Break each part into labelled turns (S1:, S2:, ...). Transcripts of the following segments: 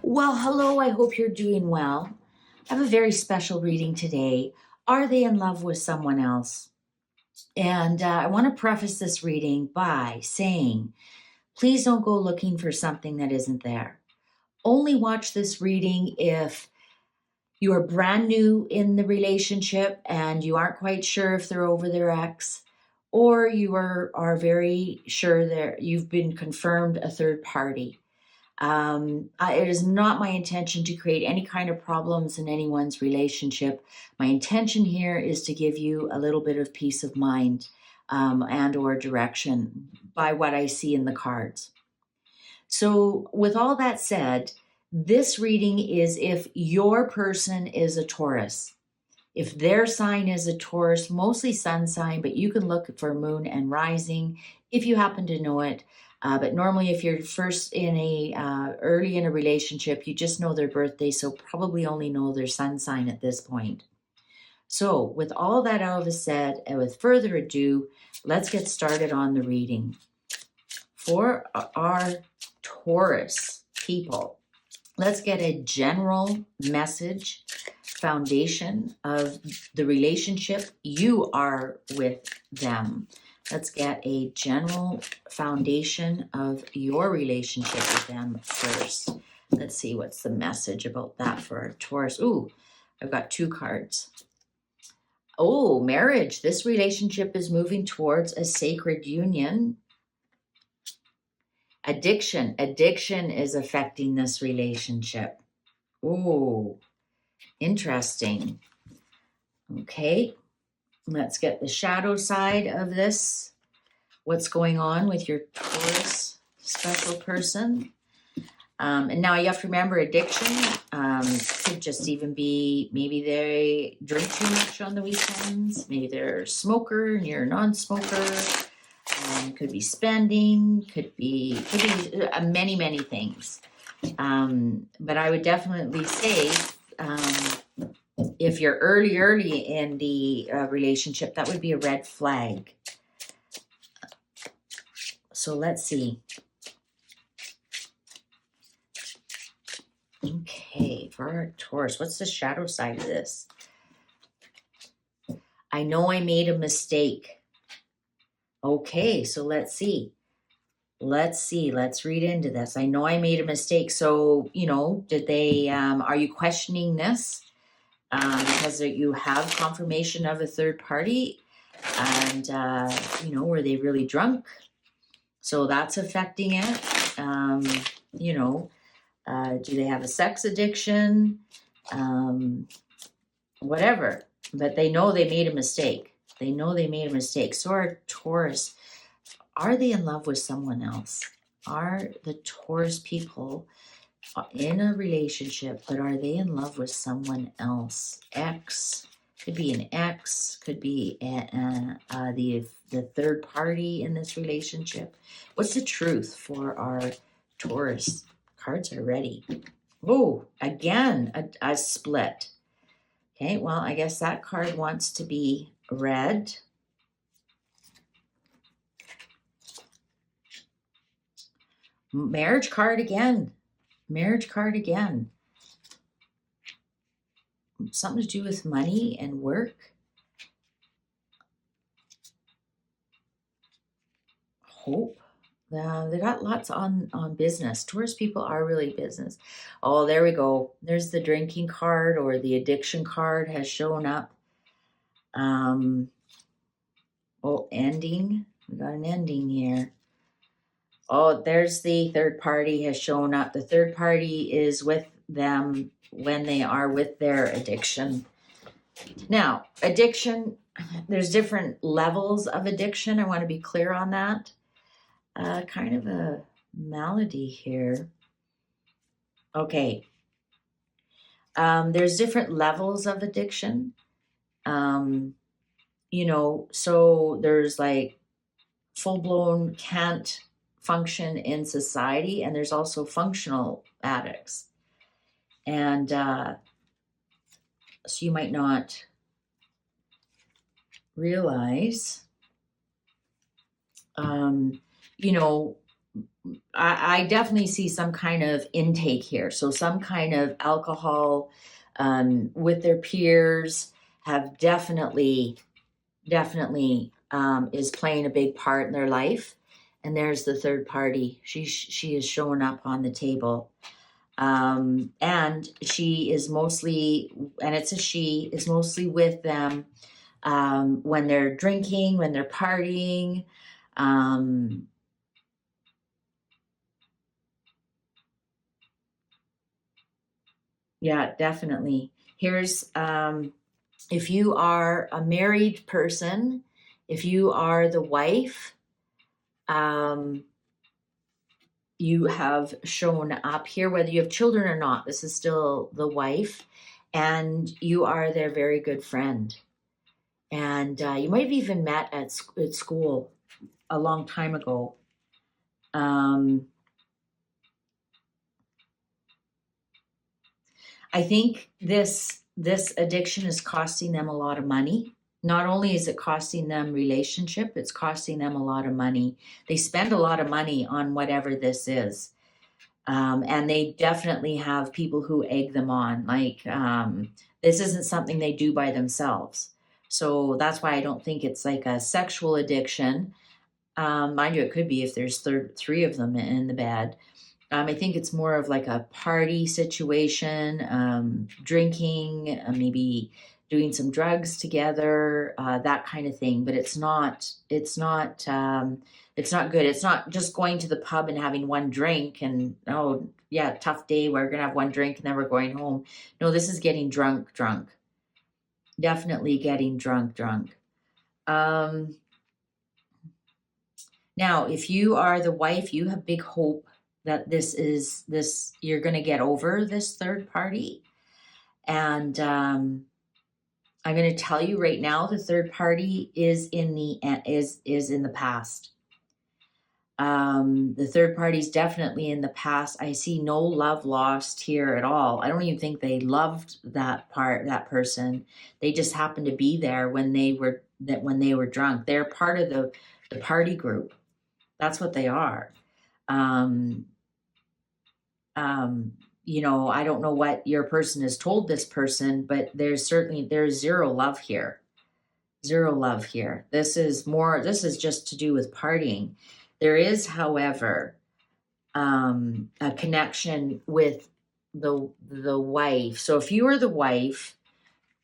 S1: Well, hello, I hope you're doing well. I have a very special reading today. Are they in love with someone else? And I want to preface this reading by saying, please don't go looking for something that isn't there. Only watch this reading if you are brand new in the relationship and you aren't quite sure if they're over their ex, or you are very sure that you've been confirmed a third party. It is not my intention to create any kind of problems in anyone's relationship. My intention here is to give you a little bit of peace of mind and or direction by what I see in the cards. So with all that said, this reading is if your person is a Taurus. If their sign is a Taurus, mostly sun sign, but you can look for moon and rising if you happen to know it. But normally if you're first early in a relationship, you just know their birthday, so probably only know their sun sign at this point. So with all that out of said, and with further ado, let's get started on the reading. For our Taurus people, let's get a general message, foundation of the relationship you are with them. Let's get a general foundation of your relationship with them first. Let's see what's the message about that for our Taurus. Ooh, I've got two cards. Oh, marriage. This relationship is moving towards a sacred union. Addiction is affecting this relationship. Ooh, interesting. Okay, let's get the shadow side of this. What's going on with your Taurus special person? And now you have to remember addiction could just even be maybe they drink too much on the weekends. Maybe they're a smoker and you're a non-smoker. Could be spending, could be many things. But I would definitely say if you're early in the relationship, that would be a red flag. So let's see. Okay, for our Taurus, what's the shadow side of this? I know I made a mistake. Okay, so let's see. Let's read into this. I know I made a mistake. So, did they, are you questioning this? Because you have confirmation of a third party and, were they really drunk? So that's affecting it. Do they have a sex addiction? Whatever, but they know they made a mistake. So our Taurus, are they in love with someone else? Are the Taurus people in a relationship, but are they in love with someone else? Ex, could be an ex, could be the third party in this relationship. What's the truth for our Taurus? Cards are ready. Oh, again, a split. Okay, well, I guess that card wants to be read. Marriage card again. Something to do with money and work. Hope. They got lots on business. Taurus people are really business. Oh, there we go. There's the drinking card, or the addiction card has shown up. Ending. We got an ending here. Oh, there's the third party has shown up. The third party is with them when they are with their addiction. Now, addiction, there's different levels of addiction. I want to be clear on that. Kind of a malady here. Okay. There's different levels of addiction. So there's like full-blown can't function in society, and there's also functional addicts. And so you might not realize, I definitely see some kind of intake here. So some kind of alcohol with their peers have definitely is playing a big part in their life. And there's the third party. She is showing up on the table. And she is mostly, and it's a she, is mostly with them when they're drinking, when they're partying. Yeah, definitely. Here's if you are a married person, if you are the wife, you have shown up here, whether you have children or not. This is still the wife, and you are their very good friend. And you might have even met at school a long time ago. I think this addiction is costing them a lot of money. Not only is it costing them relationship, it's costing them a lot of money. They spend a lot of money on whatever this is. And they definitely have people who egg them on. Like, this isn't something they do by themselves. So that's why I don't think it's like a sexual addiction. Mind you, it could be if there's three of them in the bed. I think it's more of like a party situation, drinking, maybe doing some drugs together, that kind of thing. But it's not good. It's not just going to the pub and having one drink and, oh yeah, tough day, we're gonna have one drink and then we're going home. No, this is getting drunk. Definitely getting drunk. Now, if you are the wife, you have big hope that you're going to get over this third party. And I'm going to tell you right now, the third party is in the past. The third party is definitely in the past. I see no love lost here at all. I don't even think they loved that person. They just happened to be there when they were drunk. They're part of the party group. That's what they are. You know, I don't know what your person has told this person, but there's zero love here. Zero love here. This is just to do with partying. There is, however, a connection with the wife. So if you are the wife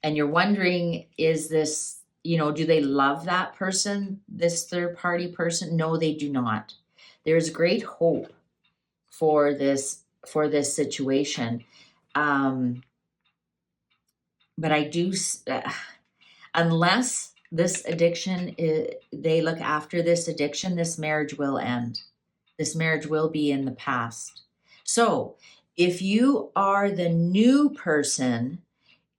S1: and you're wondering, is this, you know, do they love that person, this third party person? No, they do not. There's great hope for this situation. But I do, unless this addiction, they look after this addiction, this marriage will end. This marriage will be in the past. So if you are the new person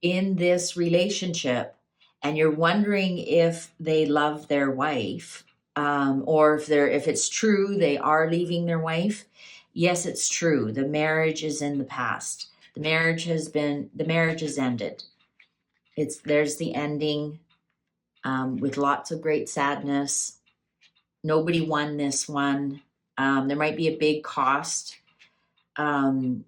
S1: in this relationship and you're wondering if they love their wife, or if it's true they are leaving their wife, yes, it's true. The marriage is in the past. The marriage has ended. There's the ending, with lots of great sadness. Nobody won this one. There might be a big cost, you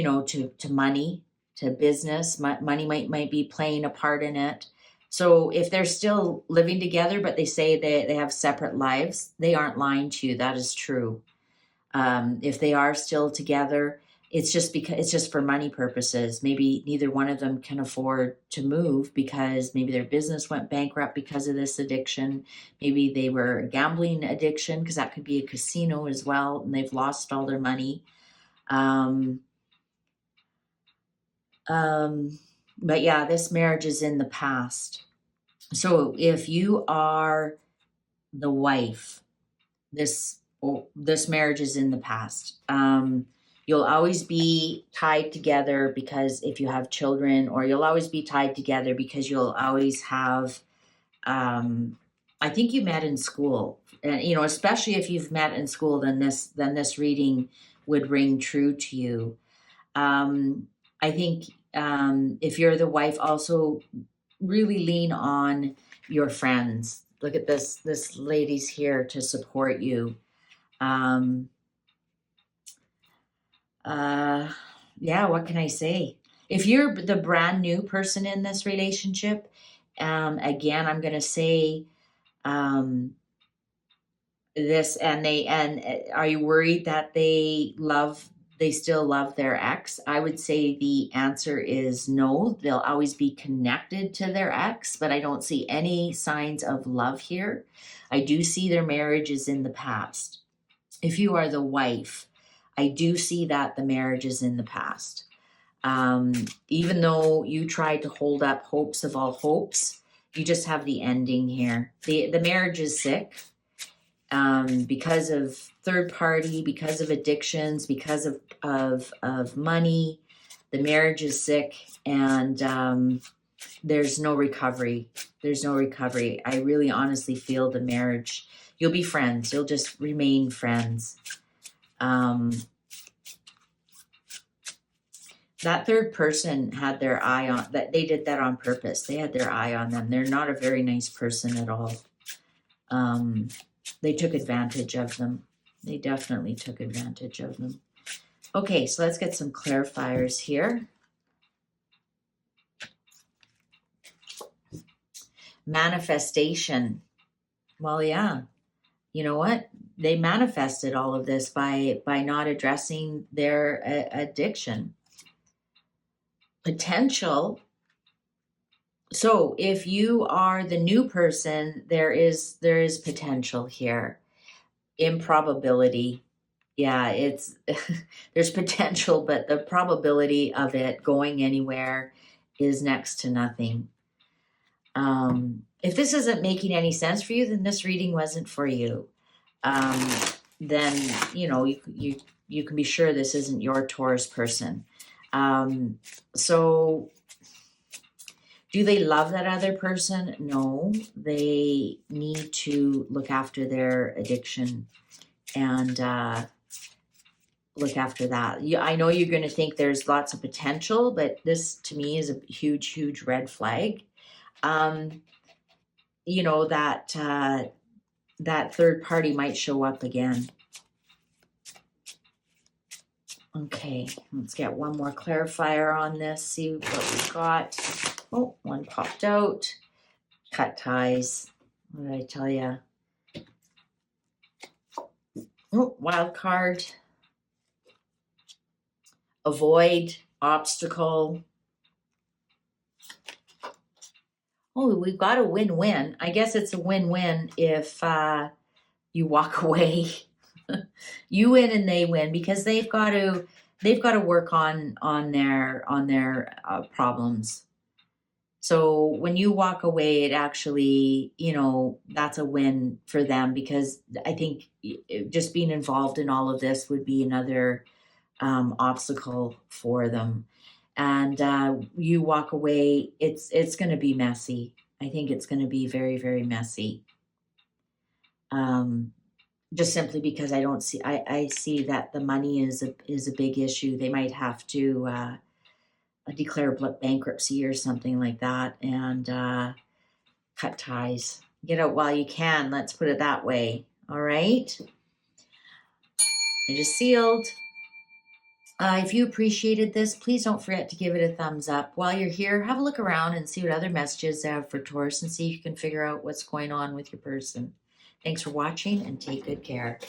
S1: know, to money, to business. Money might be playing a part in it. So if they're still living together, but they say they have separate lives, they aren't lying to you. That is true. If they are still together, it's just for money purposes. Maybe neither one of them can afford to move because maybe their business went bankrupt because of this addiction. Maybe they were a gambling addiction, because that could be a casino as well, and they've lost all their money. But yeah, this marriage is in the past. So if you are the wife, this marriage is in the past. You'll always be tied together because if you have children, or you'll always be tied together because you'll always have, I think you met in school, and, you know, especially if you've met in school, then this reading would ring true to you. I think, if you're the wife, also really lean on your friends. Look at this lady's here to support you. Yeah, what can I say? If you're the brand new person in this relationship, again, I'm going to say this, and are you worried that they still love their ex? I would say the answer is no. They'll always be connected to their ex, but I don't see any signs of love here. I do see their marriage is in the past. If you are the wife, I do see that the marriage is in the past. Even though you tried to hold up hopes of all hopes, you just have the ending here. The marriage is sick because of third party, because of addictions, because of money. The marriage is sick, and there's no recovery. There's no recovery. I really honestly feel the marriage, you'll be friends. You'll just remain friends. That third person had their eye on that. They did that on purpose. They had their eye on them. They're not a very nice person at all. They took advantage of them. They definitely took advantage of them. Okay, so let's get some clarifiers here. Manifestation. Well, yeah. You know what? They manifested all of this by not addressing their addiction. Potential. So if you are the new person, there is potential here. Improbability. Yeah, it's there's potential, but the probability of it going anywhere is next to nothing. If this isn't making any sense for you, then this reading wasn't for you. Then you can be sure this isn't your Taurus person. So do they love that other person? No, they need to look after their addiction and look after that. I know you're going to think there's lots of potential, but this to me is a huge, huge red flag. You know, that third party might show up again. Okay, let's get one more clarifier on this, see what we've got. Oh, one popped out. Cut ties. What did I tell you? Oh, wild card. Avoid, obstacle. Oh, we've got a win-win. I guess it's a win-win if you walk away. You win and they win because they've got to work on their problems. So when you walk away, it actually, that's a win for them, because I think just being involved in all of this would be another obstacle for them. And you walk away, it's going to be messy. I think it's going to be very, very messy. Just simply because I see that the money is a big issue. They might have to declare bankruptcy or something like that, and cut ties. Get out while you can. Let's put it that way. All right. It is sealed. If you appreciated this, please don't forget to give it a thumbs up. While you're here, have a look around and see what other messages they have for Taurus, and see if you can figure out what's going on with your person. Thanks for watching, and take good care.